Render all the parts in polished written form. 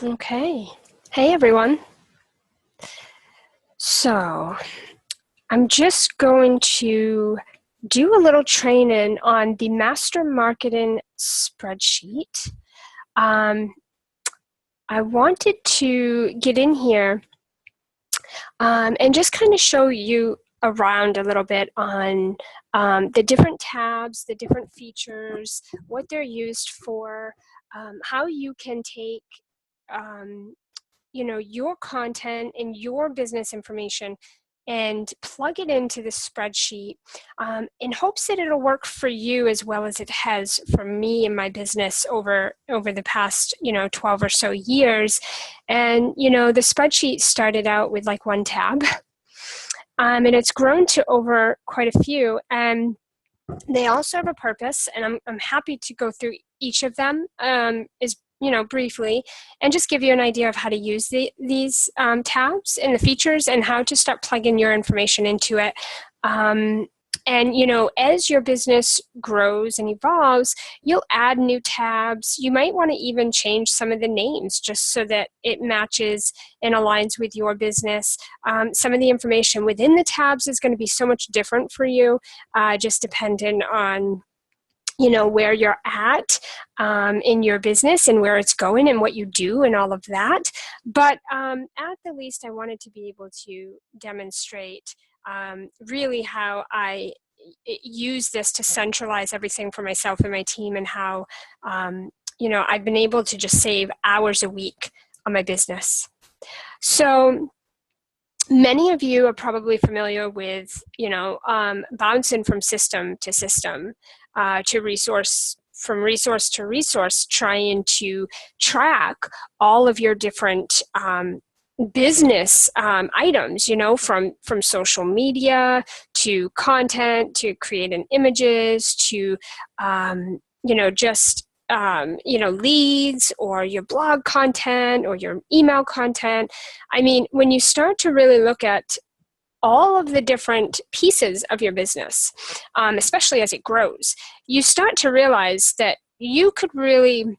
Okay. Hey, everyone. So I'm just going to do a little training on the Master Marketing Spreadsheet. I wanted to get in here and just kind of show you around a little bit on the different tabs, the different features, what they're used for, how you can take your content and your business information and plug it into the spreadsheet in hopes that it'll work for you as well as it has for me and my business over the past 12 or so years. And the spreadsheet started out with like one tab, and it's grown to over quite a few, and they all serve a purpose, and I'm happy to go through each of them briefly, and just give you an idea of how to use these tabs and the features and how to start plugging your information into it. And as your business grows and evolves, you'll add new tabs. You might want to even change some of the names just so that it matches and aligns with your business. Some of the information within the tabs is going to be so much different for you, just dependent on where you're at in your business and where it's going and what you do and all of that. But at the least, I wanted to be able to demonstrate really how I use this to centralize everything for myself and my team, and how I've been able to just save hours a week on my business. So many of you are probably familiar with bouncing from system to system, to resource, from resource to resource, trying to track all of your different business items, from social media to content to creating images to leads, or your blog content or your email content. I mean, when you start to really look at all of the different pieces of your business, especially as it grows, you start to realize that you could really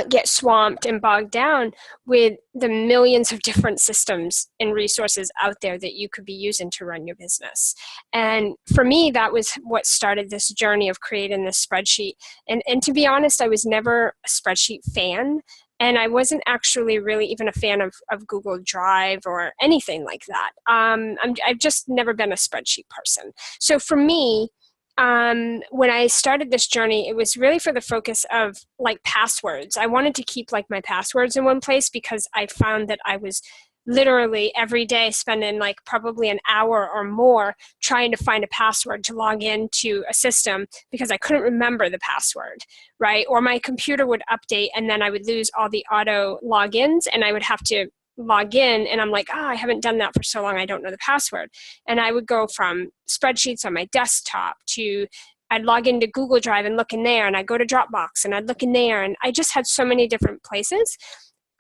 get swamped and bogged down with the millions of different systems and resources out there that you could be using to run your business. And for me, that was what started this journey of creating this spreadsheet. And to be honest, I was never a spreadsheet fan. And I wasn't actually really even a fan of Google Drive or anything like that. I've just never been a spreadsheet person. So for me, when I started this journey, it was really for the focus of like passwords. I wanted to keep like my passwords in one place, because I found that I was literally every day spending like probably an hour or more trying to find a password to log into a system, because I couldn't remember the password, right? Or my computer would update and then I would lose all the auto logins and I would have to log in, and I'm like, I haven't done that for so long, I don't know the password. And I would go from spreadsheets on my desktop to I'd log into Google Drive and look in there, and I'd go to Dropbox and I'd look in there, and I just had so many different places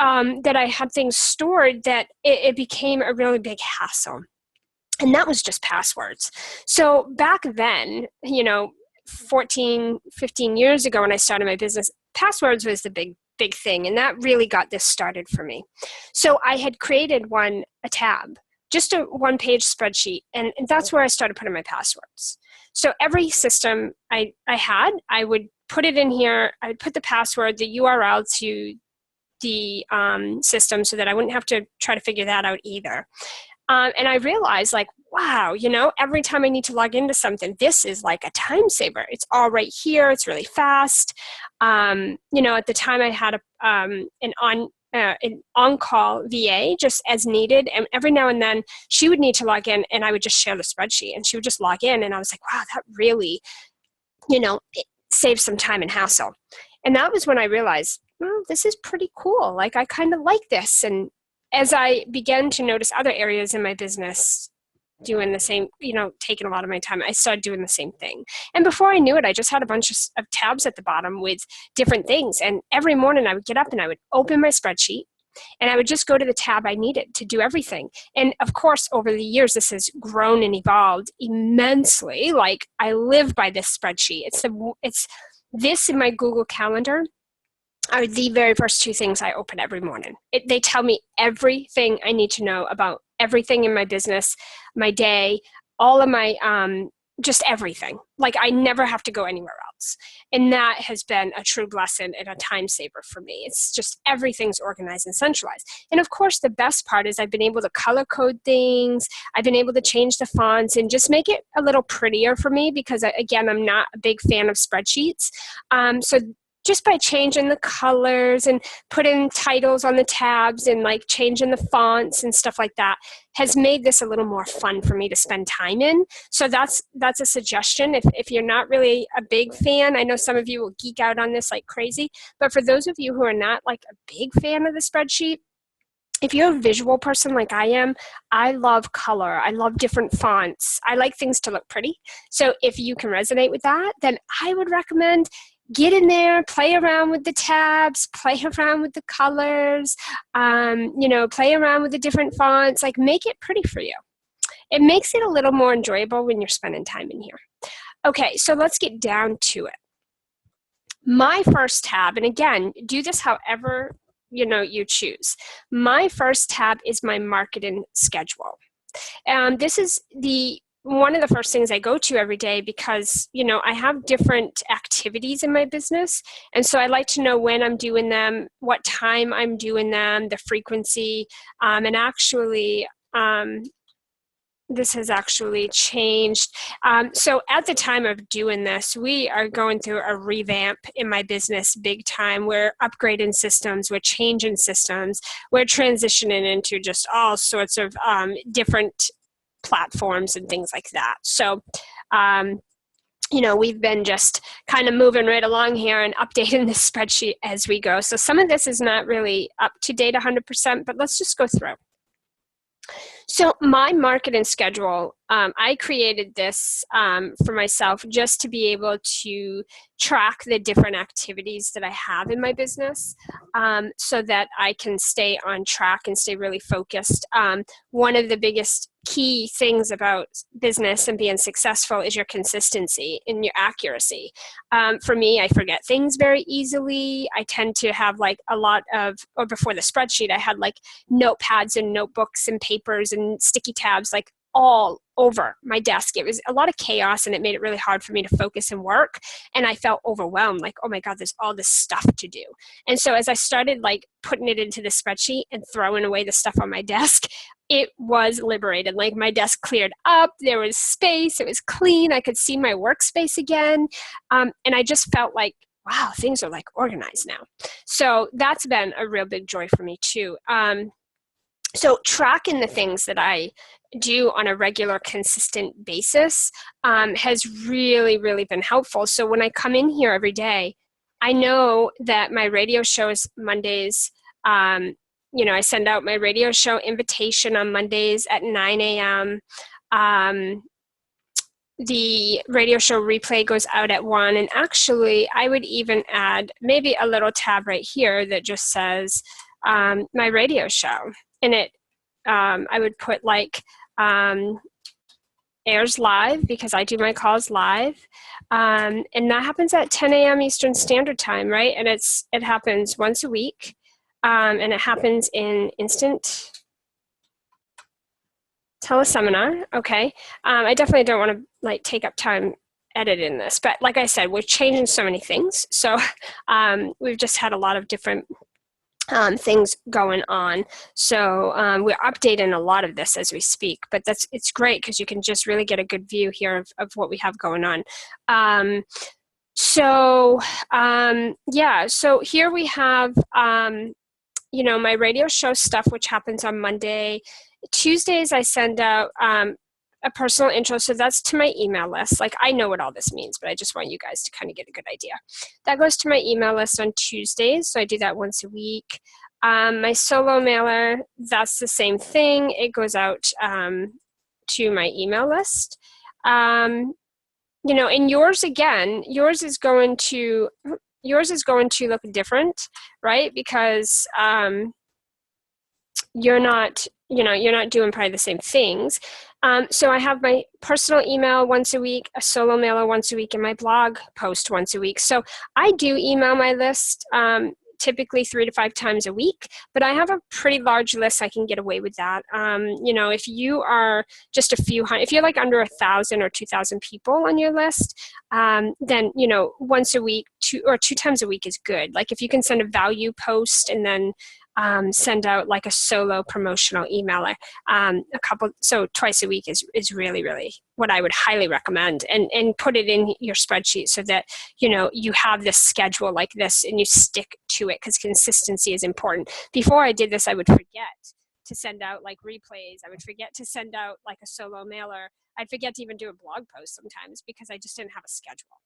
that I had things stored that it became a really big hassle. And that was just passwords. So back then, 14, 15 years ago when I started my business, passwords was the big thing. And that really got this started for me. So I had created a tab, just a one-page spreadsheet. And that's where I started putting my passwords. So every system I had, I would put it in here. I would put the password, the URL to the system, so that I wouldn't have to try to figure that out either. And I realized, like, wow, every time I need to log into something, this is like a time saver. It's all right here. It's really fast. At the time I had an on-call VA just as needed. And every now and then she would need to log in, and I would just share the spreadsheet and she would just log in. And I was like, wow, that really, it saves some time and hassle. And that was when I realized, well, this is pretty cool. Like, I kind of like this. And as I began to notice other areas in my business doing the same, taking a lot of my time, I started doing the same thing. And before I knew it, I just had a bunch of tabs at the bottom with different things. And every morning I would get up and I would open my spreadsheet, and I would just go to the tab I needed to do everything. And of course, over the years, this has grown and evolved immensely. Like, I live by this spreadsheet. It's this in my Google Calendar. are the very first two things I open every morning. They tell me everything I need to know about everything in my business, my day, all of my, just everything. Like I never have to go anywhere else. And that has been a true blessing and a time saver for me. It's just everything's organized and centralized. And of course, the best part is I've been able to color code things. I've been able to change the fonts and just make it a little prettier for me because, again, I'm not a big fan of spreadsheets. So just by changing the colors and putting titles on the tabs and like changing the fonts and stuff like that has made this a little more fun for me to spend time in. So that's a suggestion. If you're not really a big fan, I know some of you will geek out on this like crazy, but for those of you who are not like a big fan of the spreadsheet, if you're a visual person like I am, I love color. I love different fonts. I like things to look pretty. So if you can resonate with that, then I would recommend get in there, play around with the tabs, play around with the colors, play around with the different fonts, like make it pretty for you. It makes it a little more enjoyable when you're spending time in here. Okay, so let's get down to it. My first tab, and again, do this however you choose. My first tab is my marketing schedule. This is one of the first things I go to every day because, I have different activities in my business. And so I like to know when I'm doing them, what time I'm doing them, the frequency. And actually, this has actually changed. So at the time of doing this, we are going through a revamp in my business big time. We're upgrading systems, we're changing systems, we're transitioning into just all sorts of different platforms and things like that. So, we've been just kind of moving right along here and updating this spreadsheet as we go. So some of this is not really up to date 100%, but let's just go through. So my marketing schedule, I created this for myself just to be able to track the different activities that I have in my business so that I can stay on track and stay really focused. One of the biggest key things about business and being successful is your consistency and your accuracy. For me, I forget things very easily. I tend to have before the spreadsheet, I had like notepads and notebooks and papers and sticky tabs like all over my desk. It was a lot of chaos and it made it really hard for me to focus and work. And I felt overwhelmed, like, oh my God, there's all this stuff to do. And so as I started like putting it into the spreadsheet and throwing away the stuff on my desk, it was liberated. Like my desk cleared up, there was space, it was clean, I could see my workspace again. And I just felt like, wow, things are like organized now. So that's been a real big joy for me too. So tracking the things that I do on a regular, consistent basis has really, really been helpful. So when I come in here every day, I know that my radio show is Mondays. I send out my radio show invitation on Mondays at 9 a.m. The radio show replay goes out at 1. And actually, I would even add maybe a little tab right here that just says my radio show. And I would put like airs live because I do my calls live. And that happens at 10 a.m. Eastern Standard Time, right? And it happens once a week. And it happens in instant teleseminar. Okay. I definitely don't want to like take up time editing this, but like I said, we're changing so many things. So we've just had a lot of different things going on. So we're updating a lot of this as we speak, but it's great because you can just really get a good view here of what we have going on. So here we have, my radio show stuff, which happens on Monday. Tuesdays, I send out a personal intro. So that's to my email list. Like I know what all this means, but I just want you guys to kind of get a good idea. That goes to my email list on Tuesdays. So I do that once a week. My solo mailer, that's the same thing. It goes out to my email list. And yours is going to look different, right? Because you're not doing probably the same things. So I have my personal email once a week, a solo mailer once a week, and my blog post once a week. So I do email my list typically 3 to 5 times a week, but I have a pretty large list. I can get away with that. If you are just a few hundred, if you're like under 1,000 or 2,000 people on your list, then, once a week, two times a week is good. Like if you can send a value post and then send out like a solo promotional emailer, so twice a week is really, really what I would highly recommend, and put it in your spreadsheet so that, you have this schedule like this and you stick to it, because consistency is important. Before I did this, I would forget to send out like replays. I would forget to send out like a solo mailer. I'd forget to even do a blog post sometimes because I just didn't have a schedule.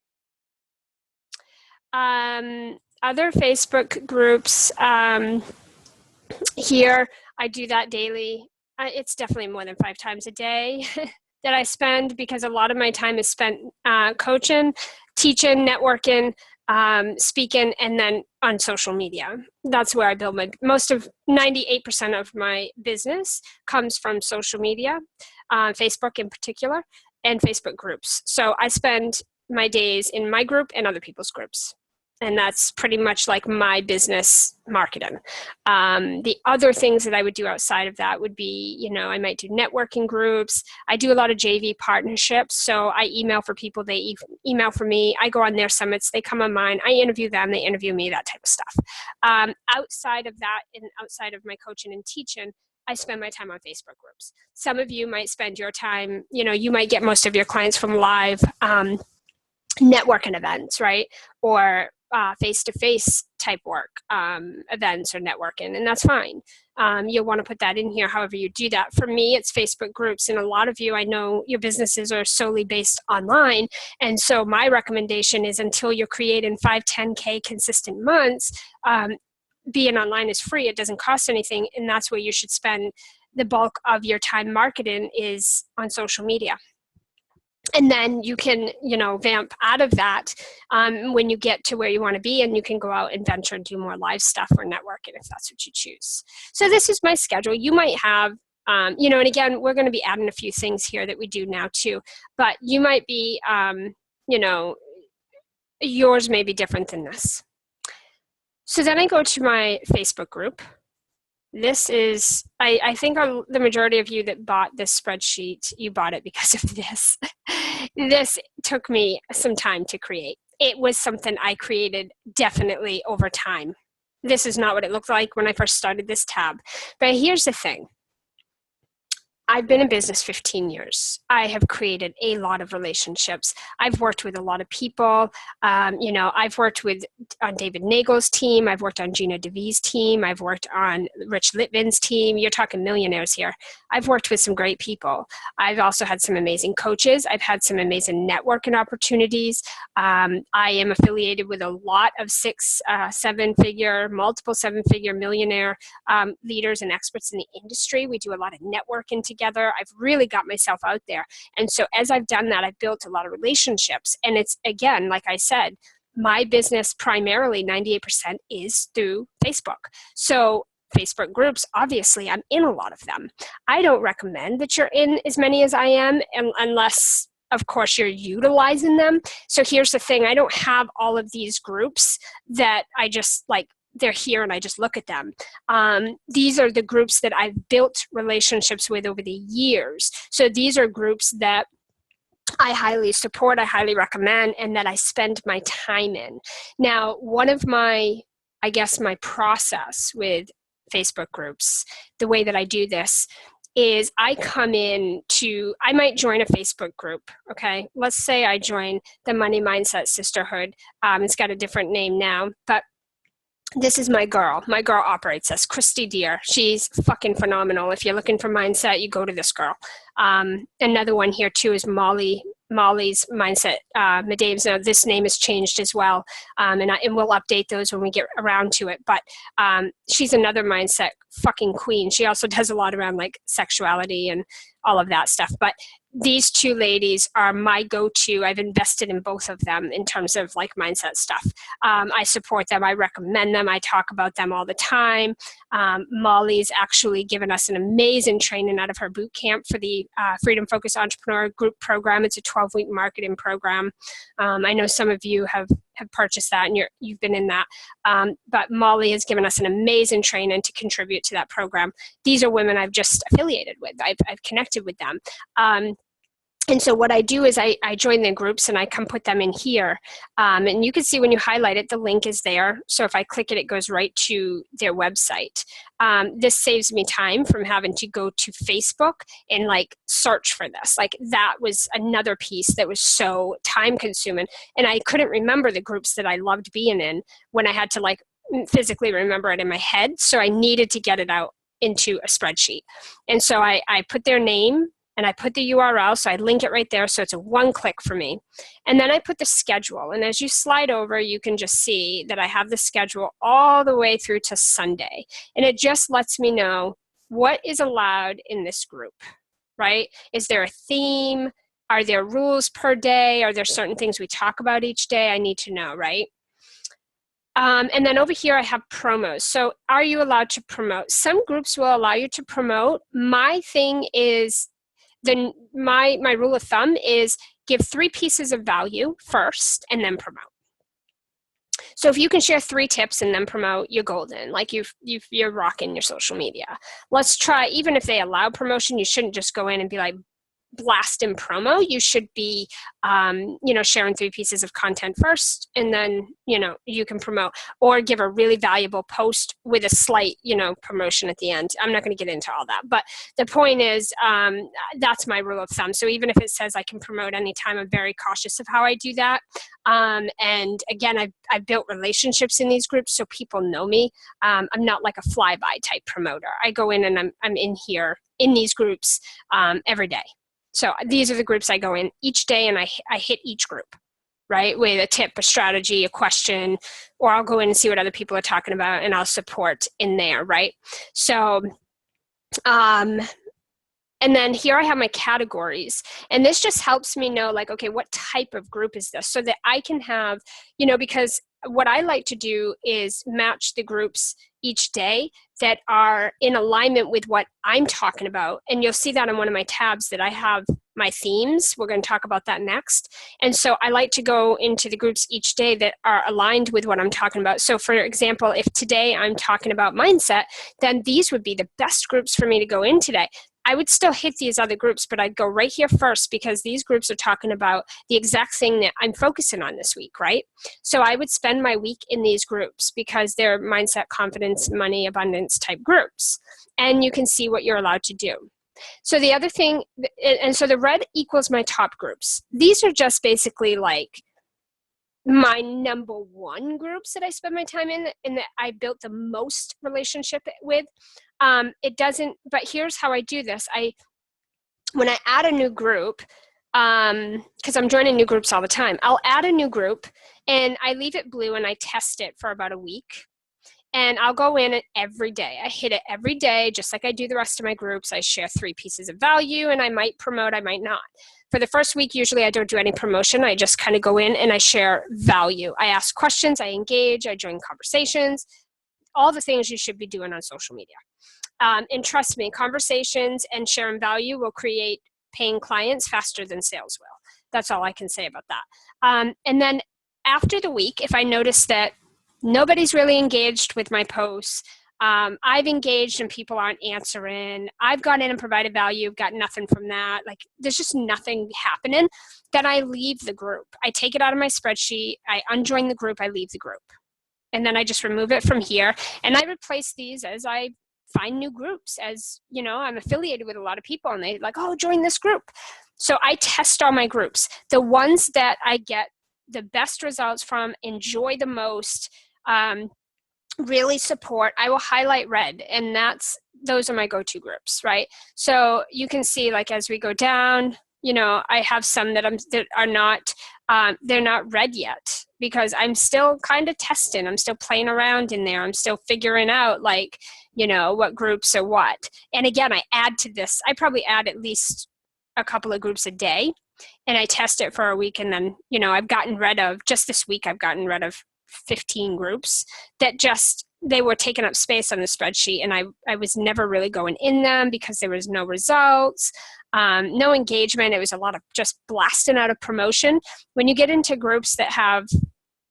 Other Facebook groups, here, I do that daily. It's definitely more than 5 times a day that I spend, because a lot of my time is spent coaching, teaching, networking, speaking, and then on social media. That's where I build 98% of my business comes from social media, Facebook in particular, and Facebook groups. So I spend my days in my group and other people's groups. And that's pretty much like my business marketing. The other things that I would do outside of that would be, I might do networking groups. I do a lot of JV partnerships. So I email for people, they email for me. I go on their summits, they come on mine. I interview them, they interview me, that type of stuff. Outside of that, and outside of my coaching and teaching, I spend my time on Facebook groups. Some of you might spend your time, you might get most of your clients from live networking events, right? Or face-to-face type work, events or networking, and that's fine. You'll want to put that in here however you do that. For me, it's Facebook groups, and a lot of you, I know your businesses are solely based online, and so my recommendation is, until you're creating 5, 10K consistent months, being online is free. It doesn't cost anything, and that's where you should spend the bulk of your time marketing, is on social media. And then you can, vamp out of that when you get to where you want to be, and you can go out and venture and do more live stuff or networking if that's what you choose. So this is my schedule. You might have, and again, we're going to be adding a few things here that we do now too, but you might be, yours may be different than this. So then I go to my Facebook group. This is, I think the majority of you that bought this spreadsheet, you bought it because of this. This took me some time to create. It was something I created definitely over time. This is not what it looked like when I first started this tab. But here's the thing. I've been in business 15 years. I have created a lot of relationships. I've worked with a lot of people. I've worked on David Nagel's team. I've worked on Gina DeVee's team. I've worked on Rich Litvin's team. You're talking millionaires here. I've worked with some great people. I've also had some amazing coaches. I've had some amazing networking opportunities. I am affiliated with a lot of 6, 7-figure, multiple 7-figure millionaire leaders and experts in the industry. We do a lot of networking together. I've really got myself out there. And so as I've done that, I've built a lot of relationships. And it's, again, like I said, my business primarily 98% is through Facebook. So Facebook groups, obviously, I'm in a lot of them. I don't recommend that you're in as many as I am, unless, of course, you're utilizing them. So here's the thing. I don't have all of these groups that I just they're here and I just look at them. These are the groups that I've built relationships with over the years. So these are groups that I highly support, I highly recommend, and that I spend my time in. Now, one of my process with Facebook groups, the way that I do this is I might join a Facebook group, okay? Let's say I join the Money Mindset Sisterhood. It's got a different name now, but this is my girl. My girl operates this, Christy Deer. She's fucking phenomenal. If you're looking for mindset, you go to this girl. Another one here too is Molly's Mindset Madaves. Now this name has changed as well, and we'll update those when we get around to it. But she's another mindset fucking queen. She also does a lot around like sexuality and all of that stuff. But these two ladies are my go-to. I've invested in both of them in terms of like mindset stuff. I support them. I recommend them. I talk about them all the time. Molly's actually given us an amazing training out of her boot camp for the Freedom Focused Entrepreneur Group program. It's a 12-week marketing program. I know some of you have have purchased that and you've been in that. But Molly has given us an amazing training to contribute to that program. These are women I've just affiliated with. I've connected with them. And so what I do is I join the groups and I come put them in here. And you can see when you highlight it, the link is there. So if I click it, it goes right to their website. This saves me time from having to go to Facebook and like search for this. Like that was another piece that was so time consuming. And I couldn't remember the groups that I loved being in when I had to like physically remember it in my head. So I needed to get it out into a spreadsheet. And so I put their name, and I put the URL, so I link it right there, so it's a one click for me. And then I put the schedule, and as you slide over, you can just see that I have the schedule all the way through to Sunday. And it just lets me know what is allowed in this group, right? Is there a theme? Are there rules per day? Are there certain things we talk about each day? I need to know, right? And then over here, I have promos. So are you allowed to promote? Some groups will allow you to promote. My thing is, then my rule of thumb is give 3 pieces of value first and then promote. So if you can share 3 tips and then promote, you're golden. Like you're rocking your social media. Let's try, even if they allow promotion, you shouldn't just go in and be like, blast and promo. You should be, sharing 3 pieces of content first, and then, you can promote, or give a really valuable post with a slight, promotion at the end. I'm not going to get into all that, but the point is, that's my rule of thumb. So even if it says I can promote anytime, I'm very cautious of how I do that. And again, I've built relationships in these groups, so people know me. I'm not like a flyby type promoter. I go in and I'm in here in these groups every day. So these are the groups I go in each day, and I hit each group, right, with a tip, a strategy, a question, or I'll go in and see what other people are talking about, and I'll support in there, right? So, and then here I have my categories, and this just helps me know, like, okay, what type of group is this, so that I can have, because what I like to do is match the groups each day that are in alignment with what I'm talking about. And you'll see that on one of my tabs that I have my themes. We're going to talk about that next. And so I like to go into the groups each day that are aligned with what I'm talking about. So for example, if today I'm talking about mindset, then these would be the best groups for me to go in today. I would still hit these other groups, but I'd go right here first because these groups are talking about the exact thing that I'm focusing on this week, right? So I would spend my week in these groups because they're mindset, confidence, money, abundance type groups. And you can see what you're allowed to do. So the other thing, and so the red equals my top groups. These are just basically like my number 1 groups that I spend my time in and that I built the most relationship with. It doesn't, but here's how I do this. When I add a new group, because I'm joining new groups all the time, I'll add a new group and I leave it blue and I test it for about a week. And I'll go in it every day. I hit it every day, just like I do the rest of my groups. I share 3 pieces of value, and I might promote, I might not. For the first week, usually I don't do any promotion. I just kind of go in and I share value. I ask questions, I engage, I join conversations, all the things you should be doing on social media. And trust me, conversations and sharing value will create paying clients faster than sales will. That's all I can say about that. And then after the week, if I notice that nobody's really engaged with my posts, I've engaged and people aren't answering, I've gone in and provided value, got nothing from that, like there's just nothing happening, then I leave the group. I take it out of my spreadsheet, I unjoin the group, I leave the group. And then I just remove it from here, and I replace these as I find new groups. As I'm affiliated with a lot of people and they like, oh, join this group. So I test all my groups. The ones that I get the best results from, enjoy the most, really support, I will highlight red, and those are my go-to groups, right? So you can see, like, as we go down, I have some that are not, they're not red yet because I'm still kind of testing. I'm still playing around in there. I'm still figuring out, like, what groups are what. And again, I add to this. I probably add at least a couple of groups a day, and I test it for a week. And then, I've gotten rid of, just this week, I've gotten rid of 15 groups that they were taking up space on the spreadsheet, and I was never really going in them because there was no results, no engagement. It was a lot of just blasting out of promotion. When you get into groups that have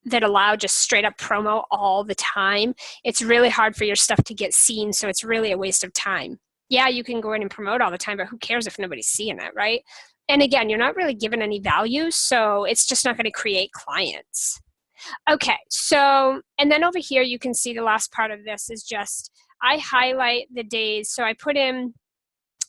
that allow just straight up promo all the time, it's really hard for your stuff to get seen. So it's really a waste of time. Yeah, you can go in and promote all the time, but who cares if nobody's seeing it, right? And again, you're not really given any value, so it's just not going to create clients. Okay, so, and then over here, you can see the last part of this is just, I highlight the days. So I put in,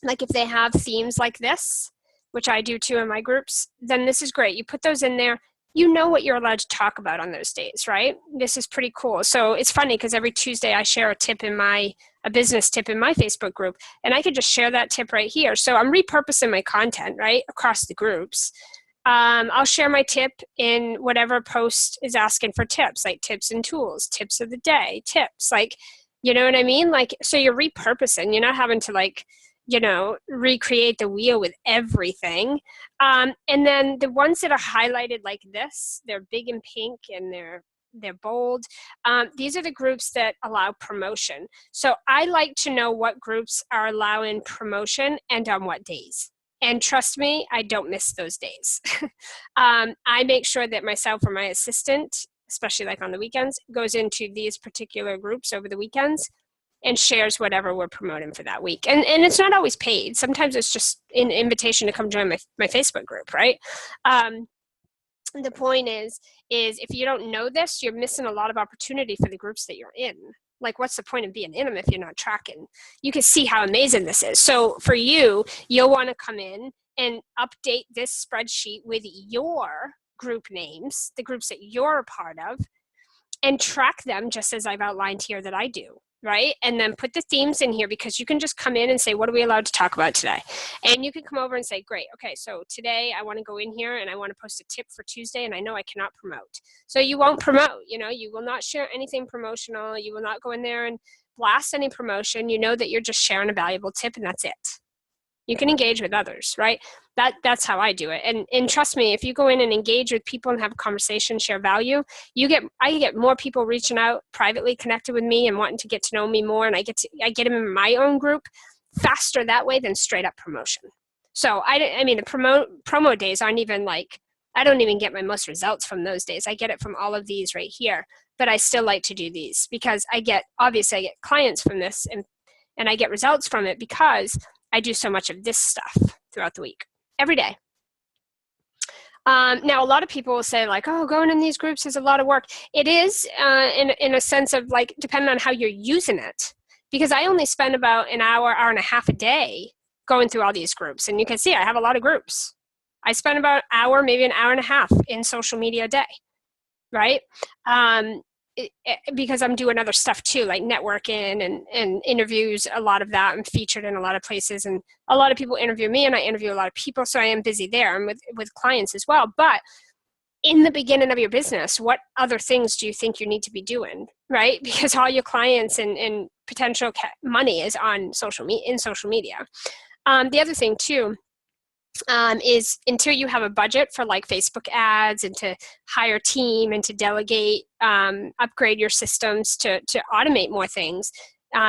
like if they have themes like this, which I do too in my groups, then this is great. You put those in there. You know what you're allowed to talk about on those days, right? This is pretty cool. So it's funny because every Tuesday I share a tip in a business tip in my Facebook group, and I could just share that tip right here. So I'm repurposing my content, right, across the groups. I'll share my tip in whatever post is asking for tips, like tips and tools, tips of the day, tips, like, you know what I mean? Like, so you're repurposing, you're not having to like, you know, recreate the wheel with everything. And then the ones that are highlighted like this, they're big and pink and they're bold. These are the groups that allow promotion. So I like to know what groups are allowing promotion and on what days. And trust me, I don't miss those days. I make sure that myself or my assistant, especially like on the weekends, goes into these particular groups over the weekends and shares whatever we're promoting for that week. And it's not always paid. Sometimes it's just an invitation to come join my Facebook group, right? The point is if you don't know this, you're missing a lot of opportunity for the groups that you're in. Like, what's the point of being in them if you're not tracking? You can see how amazing this is. So for you, you'll want to come in and update this spreadsheet with your group names, the groups that you're a part of, and track them just as I've outlined here that I do, right? And then put the themes in here, because you can just come in and say, what are we allowed to talk about today? And you can come over and say, great, okay, so today I want to go in here and I want to post a tip for Tuesday, and I know I cannot promote. So you won't promote, you know, you will not share anything promotional. You will not go in there and blast any promotion. You know that you're just sharing a valuable tip, and that's it. You can engage with others, right? That's how I do it. And trust me, if you go in and engage with people and have a conversation, share value, I get more people reaching out, privately connected with me and wanting to get to know me more, and I get them in my own group faster that way than straight up promotion. So I mean, the promo days aren't even like, I don't even get my most results from those days. I get it from all of these right here, but I still like to do these because obviously I get clients from this, and I get results from it because I do so much of this stuff throughout the week, every day. Now, a lot of people will say like, oh, going in these groups is a lot of work. It is in a sense of like, depending on how you're using it, because I only spend about an hour and a half a day going through all these groups. And you can see I have a lot of groups. I spend about an hour, maybe an hour and a half in social media a day, right? Because I'm doing other stuff too, like networking and interviews. A lot of that I'm featured in a lot of places, and a lot of people interview me and I interview a lot of people. So I am busy there and with clients as well. But in the beginning of your business, what other things do you think you need to be doing, right? Because all your clients and potential money is on social media. The other thing too, is until you have a budget for like Facebook ads and to hire a team and to delegate, upgrade your systems to automate more things,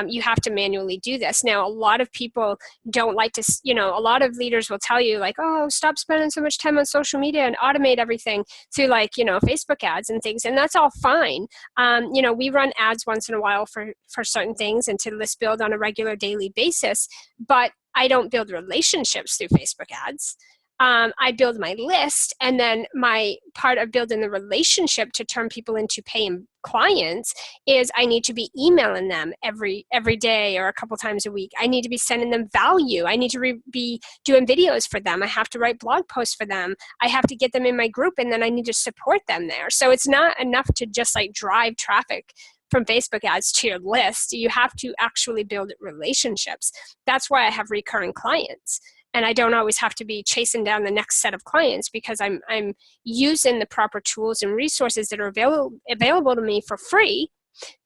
you have to manually do this. Now, a lot of people don't like to, a lot of leaders will tell you like, oh, stop spending so much time on social media and automate everything through like, Facebook ads and things. And that's all fine. We run ads once in a while for certain things and to list build on a regular daily basis, but I don't build relationships through Facebook ads. I build my list, and then my part of building the relationship to turn people into paying clients is I need to be emailing them every day or a couple times a week. I need to be sending them value. I need to be doing videos for them. I have to write blog posts for them. I have to get them in my group, and then I need to support them there. So it's not enough to just like drive traffic from Facebook ads to your list. You have to actually build relationships. That's why I have recurring clients. And I don't always have to be chasing down the next set of clients, because I'm using the proper tools and resources that are available to me for free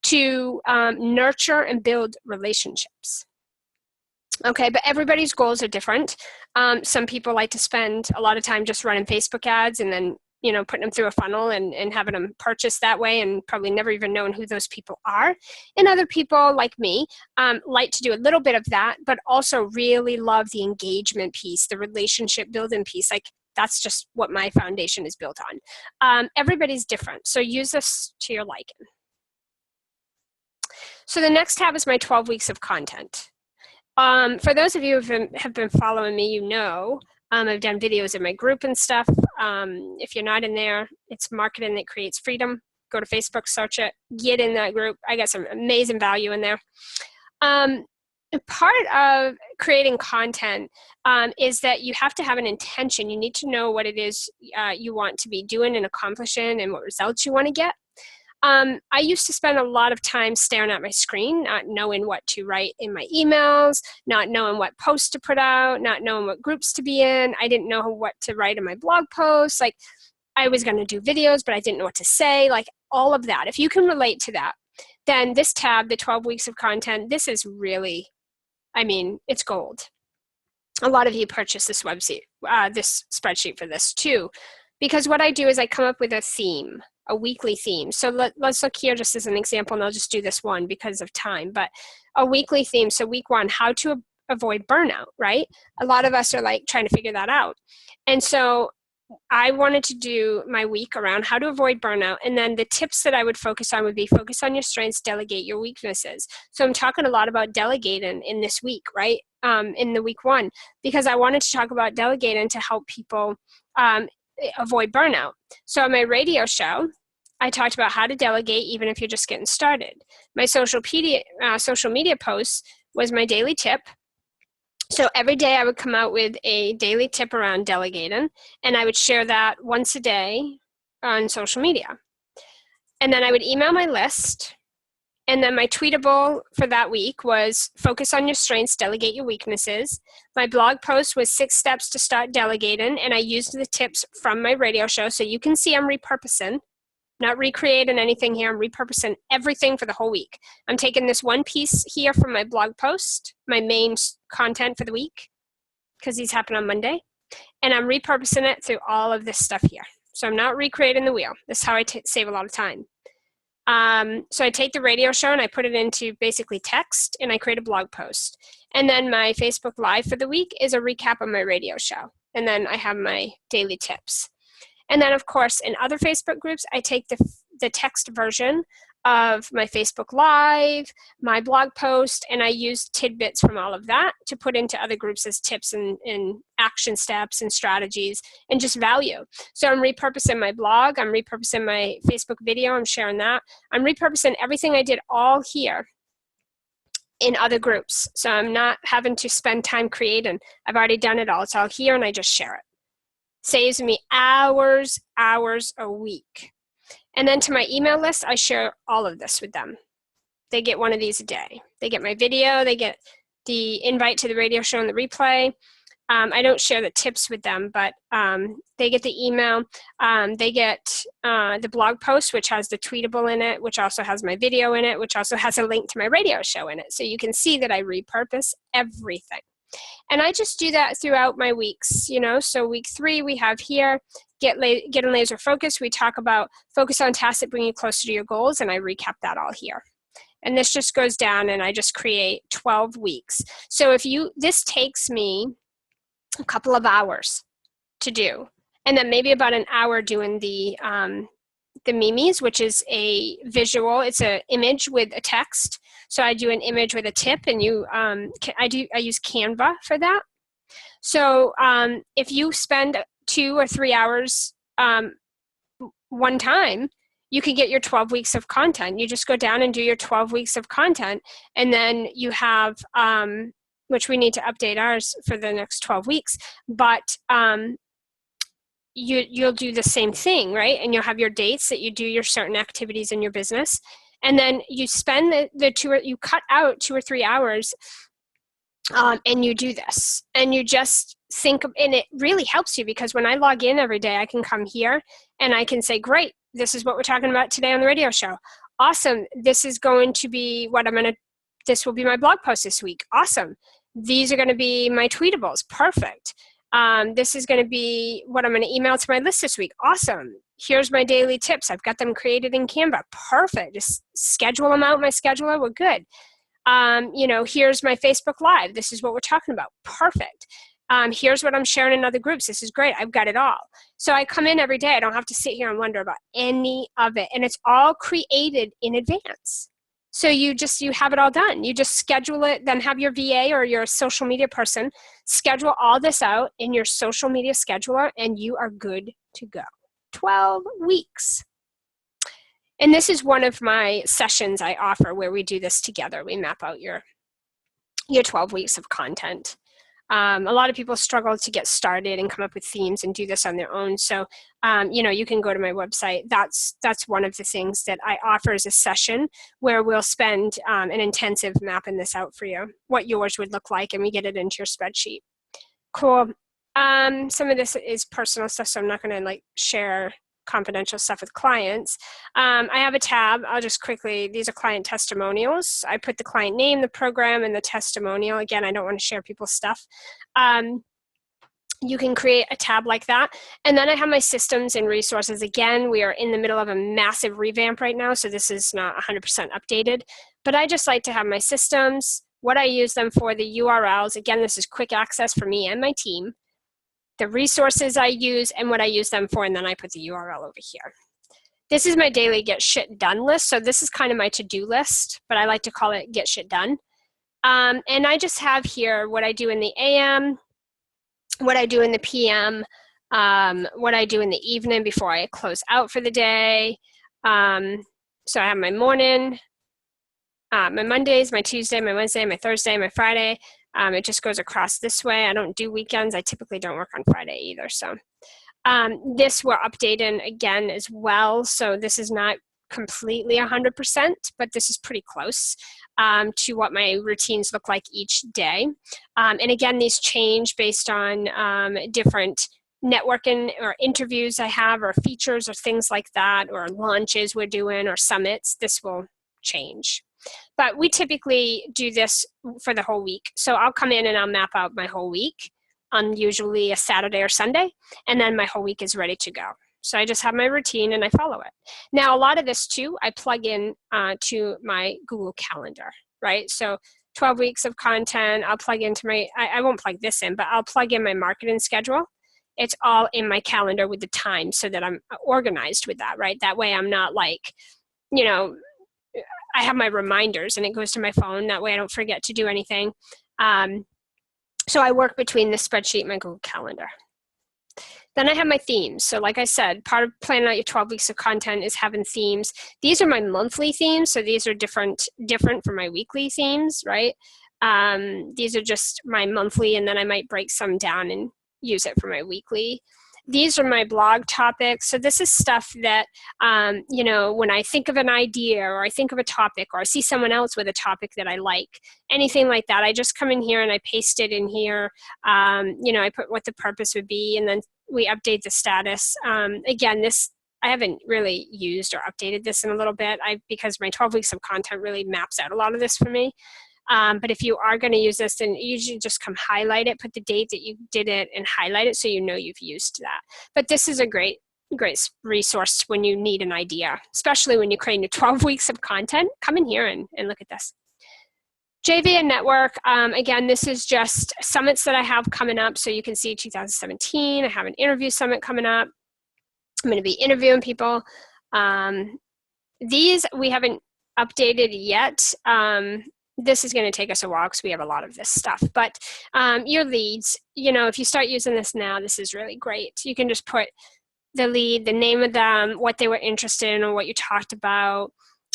to nurture and build relationships. Okay, but everybody's goals are different. Some people like to spend a lot of time just running Facebook ads and then putting them through a funnel and having them purchase that way, and probably never even knowing who those people are. And other people like me like to do a little bit of that, but also really love the engagement piece, the relationship building piece. Like, That's just what my foundation is built on. Everybody's different, so use this to your liking. So the next tab is my 12 weeks of content. For those of you who have been following me, you know I've done videos in my group and stuff. If you're not in there, it's Marketing That Creates Freedom. Go to Facebook, search it, get in that group. I got some amazing value in there. Part of creating content is that you have to have an intention. You need to know what it is you want to be doing and accomplishing and what results you want to get. I used to spend a lot of time staring at my screen, not knowing what to write in my emails, not knowing what posts to put out, not knowing what groups to be in. I didn't know what to write in my blog posts. Like, I was going to do videos, but I didn't know what to say, like all of that. If you can relate to that, then this tab, the 12 weeks of content, this is really, I mean, it's gold. A lot of you purchase this website, this spreadsheet for this too, because what I do is I come up with a theme, a weekly theme. So let's look here just as an example, and I'll just do this one because of time, but a weekly theme. So week 1, how to avoid burnout, right? A lot of us are like trying to figure that out. And so I wanted to do my week around how to avoid burnout. And then the tips that I would focus on would be focus on your strengths, delegate your weaknesses. So I'm talking a lot about delegating in this week, right? In the week 1, because I wanted to talk about delegating to help people avoid burnout. So on my radio show, I talked about how to delegate even if you're just getting started. My social media posts was my daily tip. So every day I would come out with a daily tip around delegating, and I would share that once a day on social media. And then I would email my list. And then my tweetable for that week was focus on your strengths, delegate your weaknesses. My blog post was 6 steps to start delegating, and I used the tips from my radio show. So you can see I'm repurposing, not recreating anything here. I'm repurposing everything for the whole week. I'm taking this one piece here from my blog post, my main content for the week, because these happen on Monday, and I'm repurposing it through all of this stuff here. So I'm not recreating the wheel. This is how I save a lot of time. So I take the radio show and I put it into basically text, and I create a blog post. And then my Facebook Live for the week is a recap of my radio show. And then I have my daily tips. And then, of course, in other Facebook groups, I take the text version of my Facebook Live, my blog post, and I use tidbits from all of that to put into other groups as tips and action steps and strategies and just value. So I'm repurposing my blog, I'm repurposing my Facebook video, I'm sharing that. I'm repurposing everything I did all here in other groups. So I'm not having to spend time creating. I've already done it all. It's all here and I just share it. Saves me hours a week. And then to my email list, I share all of this with them. They get one of these a day. They get my video, they get the invite to the radio show and the replay. I don't share the tips with them, but they get the email. They get the blog post, which has the tweetable in it, which also has my video in it, which also has a link to my radio show in it. So you can see that I repurpose everything. And I just do that throughout my weeks, you know. So week 3 we have here, getting laser focused. We talk about focus on tasks that bring you closer to your goals, and I recap that all here. And this just goes down, and I just create 12 weeks. So this takes me a couple of hours to do, and then maybe about an hour doing the memes, which is a visual. It's an image with a text. So I do an image with a tip, and I use Canva for that. So if you spend 2 or 3 hours one time, you can get your 12 weeks of content. You just go down and do your 12 weeks of content, and then you have, which we need to update ours for the next 12 weeks, but you'll do the same thing, right? And you'll have your dates that you do your certain activities in your business. And then you spend you cut out 2 or 3 hours and you do this. And you just think, and it really helps you, because when I log in every day, I can come here and I can say, great, this is what we're talking about today on the radio show. Awesome. This is going to be this will be my blog post this week. Awesome. These are going to be my tweetables. Perfect. This is going to be what I'm going to email to my list this week. Awesome. Here's my daily tips. I've got them created in Canva. Perfect. Just schedule them out, my scheduler. We're good. Here's my Facebook Live. This is what we're talking about. Perfect. Here's what I'm sharing in other groups. This is great. I've got it all. So I come in every day. I don't have to sit here and wonder about any of it. And it's all created in advance. So you have it all done. You just schedule it, then have your VA or your social media person schedule all this out in your social media scheduler, and you are good to go. 12 weeks. And this is one of my sessions I offer where we do this together. We map out your 12 weeks of content. A lot of people struggle to get started and come up with themes and do this on their own. So, you can go to my website. That's one of the things that I offer as a session where we'll spend an intensive mapping this out for you, what yours would look like, and we get it into your spreadsheet. Cool. Some of this is personal stuff, so I'm not going to share confidential stuff with clients. I have a tab. I'll just quickly, these are client testimonials. I put the client name, the program, and the testimonial. Again, I don't want to share people's stuff. You can create a tab like that. And then I have my systems and resources. Again, we are in the middle of a massive revamp right now, so this is not 100% updated. But I just like to have my systems, what I use them for, the URLs. Again, this is quick access for me and my team. The resources I use and what I use them for, and then I put the URL over here. This is my daily get shit done list. So this is kind of my to-do list, but I like to call it get shit done. And I just have here what I do in the AM, what I do in the PM, what I do in the evening before I close out for the day. So I have my morning, my Mondays, my Tuesday, my Wednesday, my Thursday, my Friday. It just goes across this way. I don't do weekends. I typically don't work on Friday either. So this we're updating again as well. So this is not completely 100%, but this is pretty close to what my routines look like each day. And again, these change based on different networking or interviews I have, or features or things like that, or launches we're doing, or summits. This will change. But we typically do this for the whole week. So I'll come in and I'll map out my whole week on usually a Saturday or Sunday, and then my whole week is ready to go. So I just have my routine and I follow it. Now, a lot of this too, I plug in to my Google Calendar, right? So 12 weeks of content, I'll plug into I won't plug this in, but I'll plug in my marketing schedule. It's all in my calendar with the time so that I'm organized with that, right? That way I'm not I have my reminders and it goes to my phone. That way I don't forget to do anything. So I work between the spreadsheet and my Google Calendar. Then I have my themes. So like I said, part of planning out your 12 weeks of content is having themes. These are my monthly themes. So these are different from my weekly themes, right? These are just my monthly, and then I might break some down and use it for my weekly. These are my blog topics. So this is stuff that, when I think of an idea, or I think of a topic, or I see someone else with a topic that I like, anything like that, I just come in here and I paste it in here. I put what the purpose would be, and then we update the status. Again, this, I haven't really used or updated this in a little bit because my 12 weeks of content really maps out a lot of this for me. But if you are going to use this, then usually just come highlight it, put the date that you did it, and highlight it so you know you've used that. But this is a great resource when you need an idea, especially when you're creating your 12 weeks of content. Come in here and look at this. JV and Network, again, this is just summits that I have coming up. So you can see 2017, I have an interview summit coming up. I'm going to be interviewing people. These we haven't updated yet. This is going to take us a while because we have a lot of this stuff. But your leads, if you start using this now, this is really great. You can just put the lead, the name of them, what they were interested in, or what you talked about,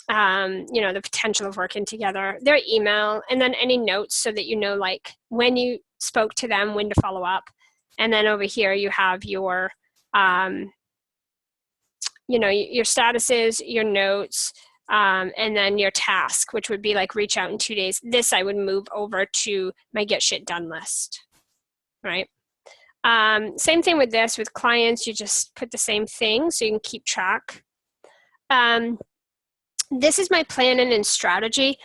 the potential of working together, their email, and then any notes so that you know, like, when you spoke to them, when to follow up. And then over here you have your, your statuses, your notes, and then your task, which would be like reach out in 2 days. This I would move over to my get shit done list, right? Same thing with this. With clients, you just put the same thing so you can keep track. This is my planning and strategy.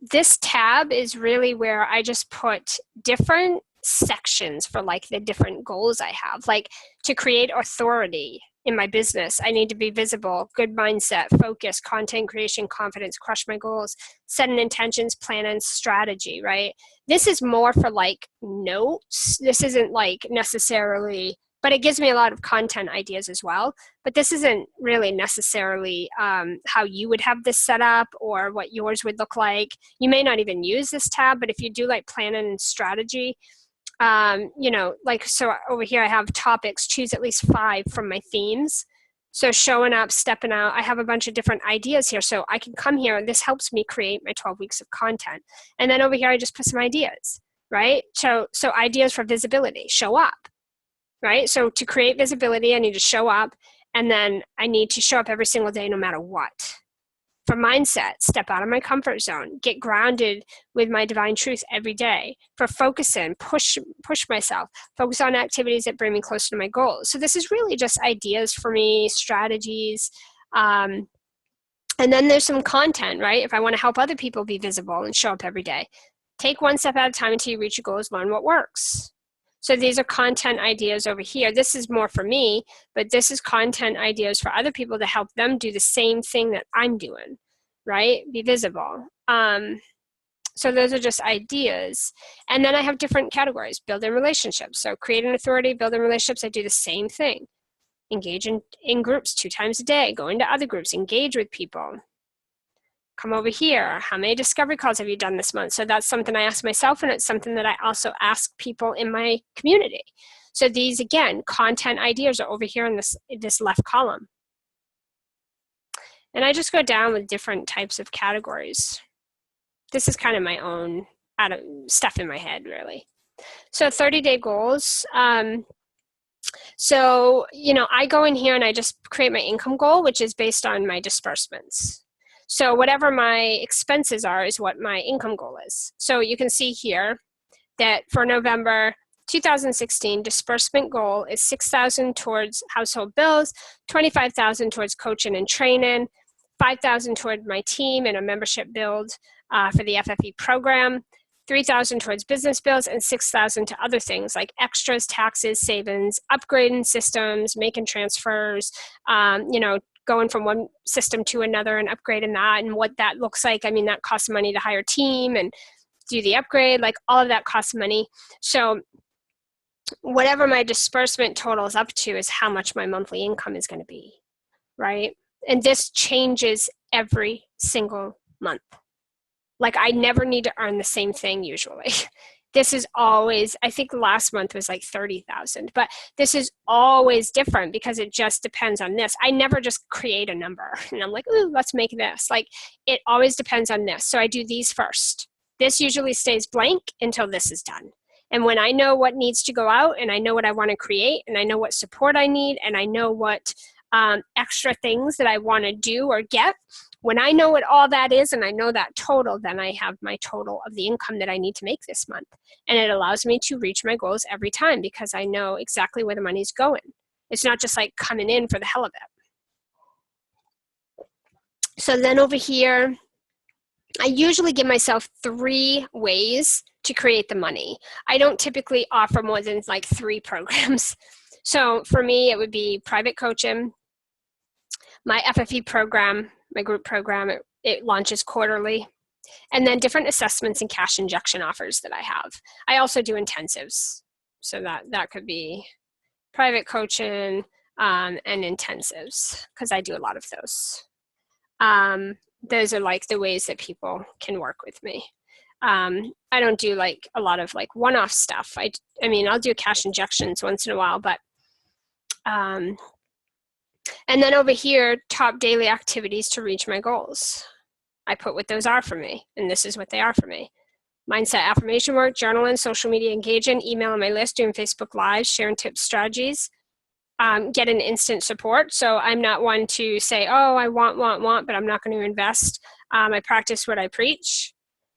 This tab is really where I just put different sections for like the different goals I have, like to create authority, in my business. I need to be visible, good mindset, focus, content creation, confidence, crush my goals, set an intentions, plan and strategy, right? This is more for like notes. This isn't like necessarily, but it gives me a lot of content ideas as well. But this isn't really necessarily how you would have this set up or what yours would look like. You may not even use this tab, but if you do like plan and strategy, you know, like, so over here I have topics, choose at least 5 from my themes. So showing up, stepping out, I have a bunch of different ideas here. So I can come here and this helps me create my 12 weeks of content. And then over here, I just put some ideas, right? So ideas for visibility, show up, right? So to create visibility, I need to show up, and then I need to show up every single day, no matter what. For mindset, step out of my comfort zone, get grounded with my divine truth every day. For focusing, push myself, focus on activities that bring me closer to my goals. So this is really just ideas for me, strategies. And then there's some content, right? If I want to help other people be visible and show up every day, take one step at a time until you reach your goals, learn what works. So these are content ideas over here. This is more for me, but this is content ideas for other people to help them do the same thing that I'm doing, right? Be visible. So those are just ideas. And then I have different categories, building relationships. So creating authority, building relationships, I do the same thing. Engage in groups 2 times a day, go into other groups, engage with people. Come over here. How many discovery calls have you done this month? So that's something I ask myself, and it's something that I also ask people in my community. So these, again, content ideas are over here in this left column. And I just go down with different types of categories. This is kind of my own stuff in my head, really. So 30-day goals. So, you know, I go in here and I just create my income goal, which is based on my disbursements. So whatever my expenses are is what my income goal is. So you can see here that for November 2016, disbursement goal is $6,000 towards household bills, $25,000 towards coaching and training, $5,000 toward my team and a membership build for the FFE program, $3,000 towards business bills, and $6,000 to other things like extras, taxes, savings, upgrading systems, making transfers, you know, going from one system to another and upgrading that, and what that looks like. I mean, that costs money to hire a team and do the upgrade, like all of that costs money. So whatever my disbursement total is up to is how much my monthly income is going to be, right? And this changes every single month. Like, I never need to earn the same thing usually. This is always, I think last month was like 30,000, but this is always different because it just depends on this. I never just create a number and I'm like, ooh, let's make this. Like, it always depends on this. So I do these first. This usually stays blank until this is done. And when I know what needs to go out, and I know what I want to create, and I know what support I need, and I know what extra things that I want to do or get, when I know what all that is and I know that total, then I have my total of the income that I need to make this month. And it allows me to reach my goals every time because I know exactly where the money's going. It's not just like coming in for the hell of it. So then over here, I usually give myself 3 ways to create the money. I don't typically offer more than like 3 programs. So for me, it would be private coaching, my FFE program, my group program, it launches quarterly, and then different assessments and cash injection offers that I have. I also do intensives. So that could be private coaching and intensives, because I do a lot of those. Those are like the ways that people can work with me. I don't do like a lot of like one-off stuff. I mean, I'll do cash injections once in a while, but and then over here, top daily activities to reach my goals. I put what those are for me, and this is what they are for me. Mindset, affirmation work, journaling, social media engaging, email on my list, doing Facebook Live, sharing tips, strategies, getting instant support. So I'm not one to say, oh, I want, but I'm not going to invest. I practice what I preach.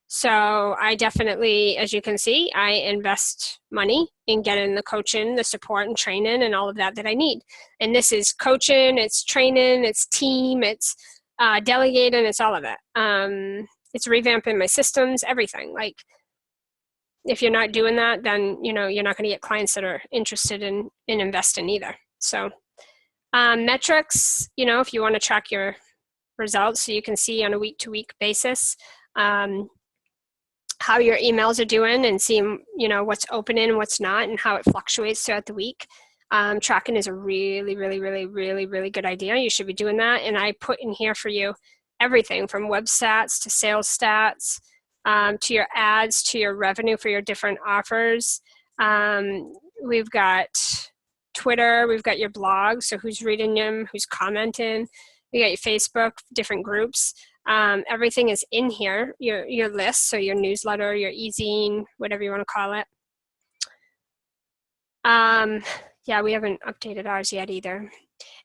So I definitely, as you can see, I invest money in getting the coaching, the support and training and all of that I need. And this is coaching, it's training, it's team, it's delegating, it's all of it. It's revamping my systems, everything. Like, if you're not doing that, then, you know, you're not going to get clients that are interested in investing either. So Metrics, if you want to track your results so you can see on a week-to-week basis how your emails are doing and seeing, what's opening and what's not and how it fluctuates throughout the week. Tracking is a really, really, really, really, really good idea. You should be doing that. And I put in here for you everything from web stats to sales stats, to your ads, to your revenue for your different offers. We've got Twitter, we've got your blog, so who's reading them, who's commenting. We got your Facebook, different groups. Everything is in here, your list, so your newsletter, your e-zine, whatever you want to call it. Yeah, we haven't updated ours yet either.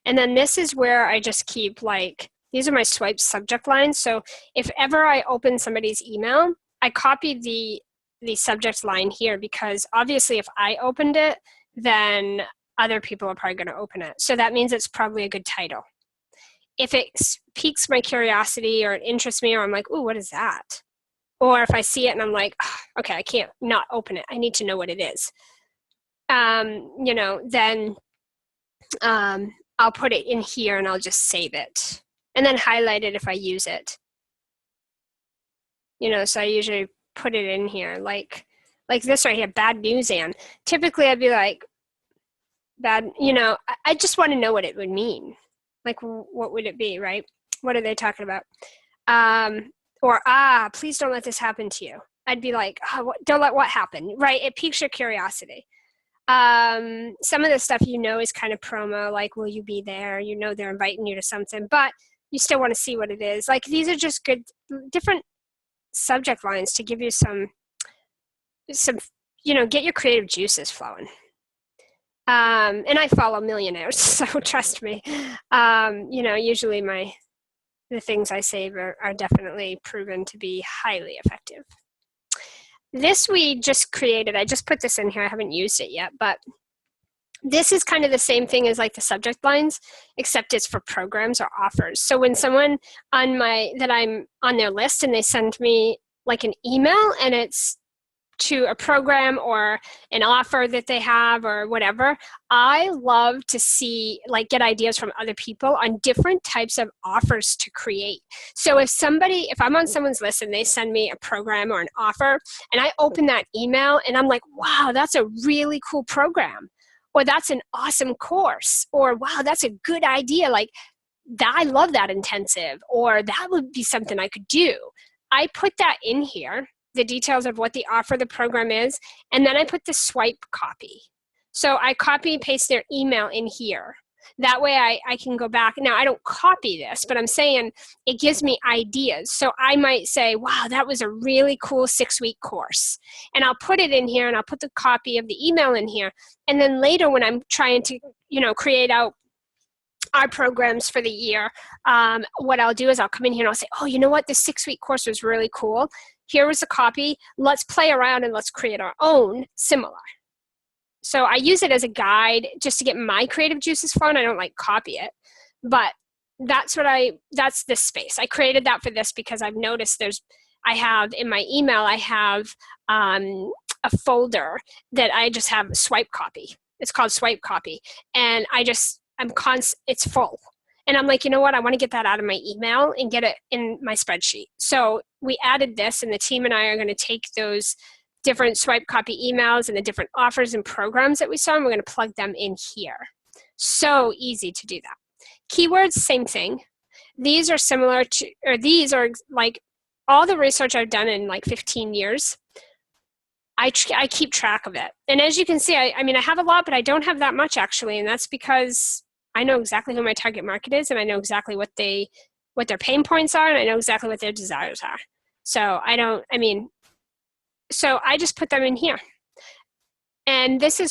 And then this is where I just keep these are my swipe subject lines. So if ever I open somebody's email, I copy the subject line here, because obviously if I opened it, then other people are probably going to open it. So that means it's probably a good title. If it piques my curiosity or it interests me, or I'm like, ooh, what is that? Or if I see it and I'm like, oh, okay, I can't not open it. I need to know what it is. Then I'll put it in here and I'll just save it and then highlight it if I use it. So I usually put it in here, like this right here, bad news. And typically I'd be like, bad, I just want to know what it would mean. Like, what would it be, right? What are they talking about? Or, please don't let this happen to you. I'd be like, don't let what happen, right? It piques your curiosity. Some of the stuff, is kind of promo, like, will you be there? They're inviting you to something, but you still want to see what it is. Like, these are just good, different subject lines to give you some, get your creative juices flowing. And I follow millionaires, so trust me. Usually the things I save are definitely proven to be highly effective. This we just created. I just put this in here. I haven't used it yet, but this is kind of the same thing as like the subject lines, except it's for programs or offers. So when someone that I'm on their list and they send me like an email and it's to a program or an offer that they have or whatever, I love to get ideas from other people on different types of offers to create. So if I'm on someone's list and they send me a program or an offer and I open that email and I'm like, wow, that's a really cool program, or that's an awesome course, or wow, that's a good idea. Like that, I love that intensive, or that would be something I could do. I put that in here, the details of what the offer, the program is, and then I put the swipe copy. So I copy and paste their email in here. That way I can go back. Now, I don't copy this, but I'm saying it gives me ideas. So I might say, wow, that was a really cool 6-week course. And I'll put it in here and I'll put the copy of the email in here. And then later when I'm trying to, create out our programs for the year, what I'll do is I'll come in here and I'll say, oh, you know what? This 6-week course was really cool. Here was a copy. Let's play around and let's create our own similar. So I use it as a guide just to get my creative juices flowing. I don't copy it, but that's this space. I created that for this because I've noticed I have in my email, I have a folder that I just have swipe copy. It's called swipe copy. And it's full. And I'm like, you know what? I want to get that out of my email and get it in my spreadsheet. So we added this, and the team and I are going to take those different swipe copy emails and the different offers and programs that we saw, and we're going to plug them in here. So easy to do that. Keywords, same thing. These are similar to, or these are like all the research I've done in 15 years. I keep track of it. And as you can see, I have a lot, but I don't have that much actually. And that's because I know exactly who my target market is, and I know exactly what their pain points are, and I know exactly what their desires are. So so I just put them in here. And this is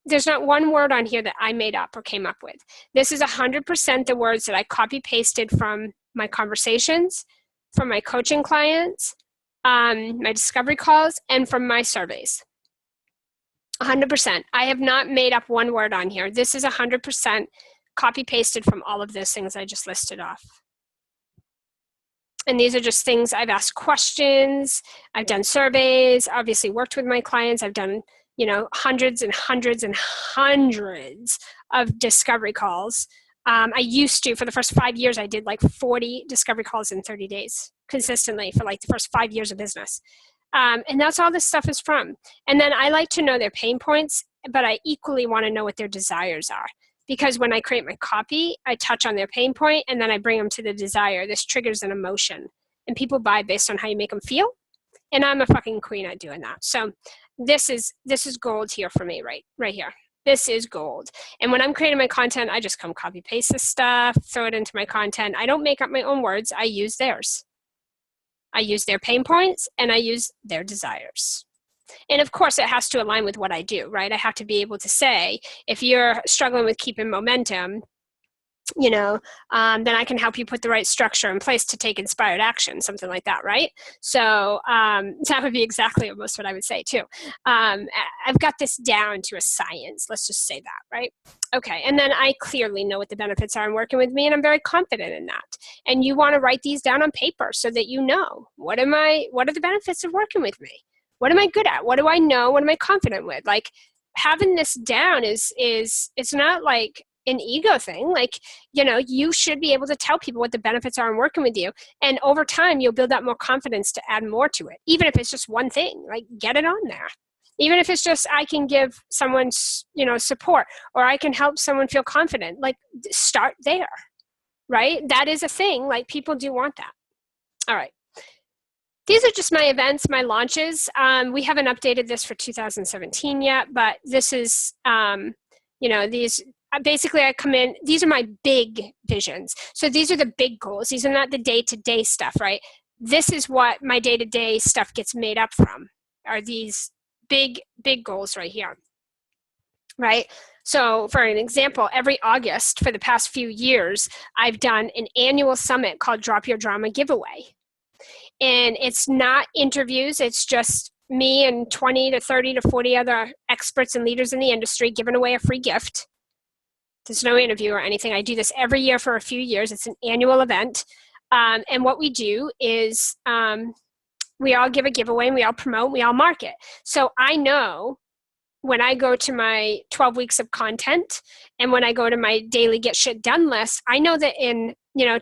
there's not one word on here that I made up or came up with. This is 100% the words that I copy pasted from my conversations, from my coaching clients, my discovery calls, and from my surveys. 100%. I have not made up one word on here. This is 100% copy pasted from all of those things I just listed off. And these are just things I've asked questions. I've done surveys, obviously worked with my clients. I've done hundreds and hundreds and hundreds of discovery calls. I used to, for the first 5 years, I did like 40 discovery calls in 30 days consistently for like the first 5 years of business. And that's all this stuff is from. And then I like to know their pain points, but I equally want to know what their desires are. Because when I create my copy, I touch on their pain point and then I bring them to the desire. This triggers an emotion. And people buy based on how you make them feel. And I'm a fucking queen at doing that. So this is gold here for me, right here. This is gold. And when I'm creating my content, I just come copy paste this stuff, throw it into my content. I don't make up my own words. I use theirs. I use their pain points and I use their desires. And of course, it has to align with what I do, right? I have to be able to say, if you're struggling with keeping momentum, then I can help you put the right structure in place to take inspired action, something like that, right? So that would be exactly almost what I would say too. I've got this down to a science, let's just say that, right? Okay, and then I clearly know what the benefits are in working with me, and I'm very confident in that. And you want to write these down on paper so that you know, what are the benefits of working with me? What am I good at? What do I know? What am I confident with? Like, having this down is it's not like an ego thing. Like, you should be able to tell people what the benefits are in working with you. And over time, you'll build up more confidence to add more to it. Even if it's just one thing, like, get it on there. Even if it's just, I can give someone, support, or I can help someone feel confident, like, start there, right? That is a thing. Like, people do want that. All right. These are just my events, my launches. We haven't updated this for 2017 yet, but this is, these, basically I come in, these are my big visions. So these are the big goals. These are not the day-to-day stuff, right? This is what my day-to-day stuff gets made up from, are these big goals right here, right? So for an example, every August for the past few years, I've done an annual summit called Drop Your Drama Giveaway. And it's not interviews, it's just me and 20 to 30 to 40 other experts and leaders in the industry giving away a free gift. There's no interview or anything. I do this every year for a few years. It's an annual event. And what we do is we all give a giveaway and we all promote, we all market. So I know when I go to my 12 weeks of content and when I go to my daily get shit done list, I know that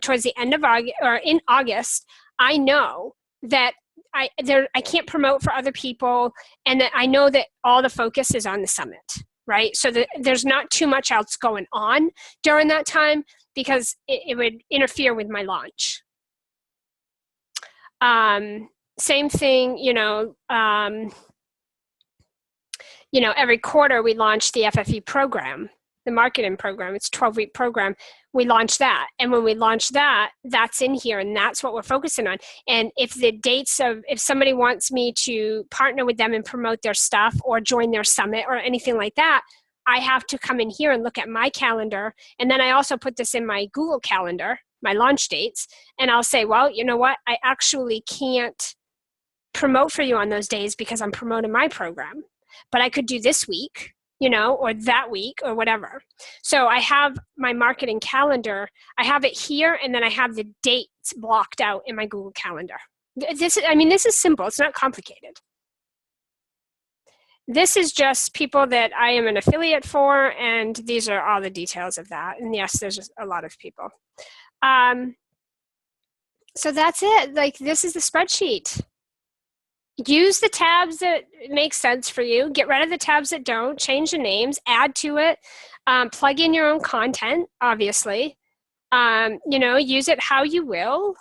towards the end of August or in August, I know that I can't promote for other people, and that I know that all the focus is on the summit, right? So there's not too much else going on during that time because it would interfere with my launch. Same thing, every quarter we launch the FFE program, the marketing program. It's a 12-week program. We launch that. And when we launch that, that's in here and that's what we're focusing on. And if somebody wants me to partner with them and promote their stuff or join their summit or anything like that, I have to come in here and look at my calendar. And then I also put this in my Google Calendar, my launch dates. And I'll say, well, you know what? I actually can't promote for you on those days because I'm promoting my program. But I could do this week, or that week or whatever. So I have my marketing calendar. I have it here, and then I have the dates blocked out in my Google Calendar. This is simple. It's not complicated. This is just people that I am an affiliate for, and these are all the details of that. And yes, there's just a lot of people. So that's it. Like, this is the spreadsheet. Use the tabs that make sense for you. Get rid of the tabs that don't. Change the names. Add to it. Plug in your own content, obviously. Use it how you will.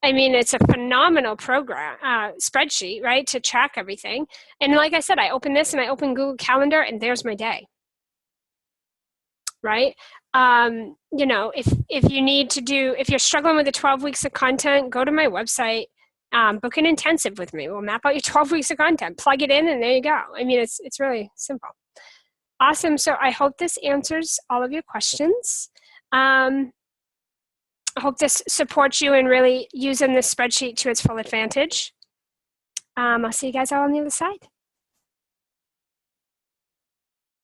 I mean, it's a phenomenal program, spreadsheet, right, to track everything. And like I said, I open this and I open Google Calendar, and there's my day, right? If you need to if you're struggling with the 12 weeks of content, go to my website. Book an intensive with me. We'll map out your 12 weeks of content, plug it in, and there you go. I mean, it's really simple. Awesome. So I hope this answers all of your questions. I hope this supports you in really using this spreadsheet to its full advantage. I'll see you guys all on the other side.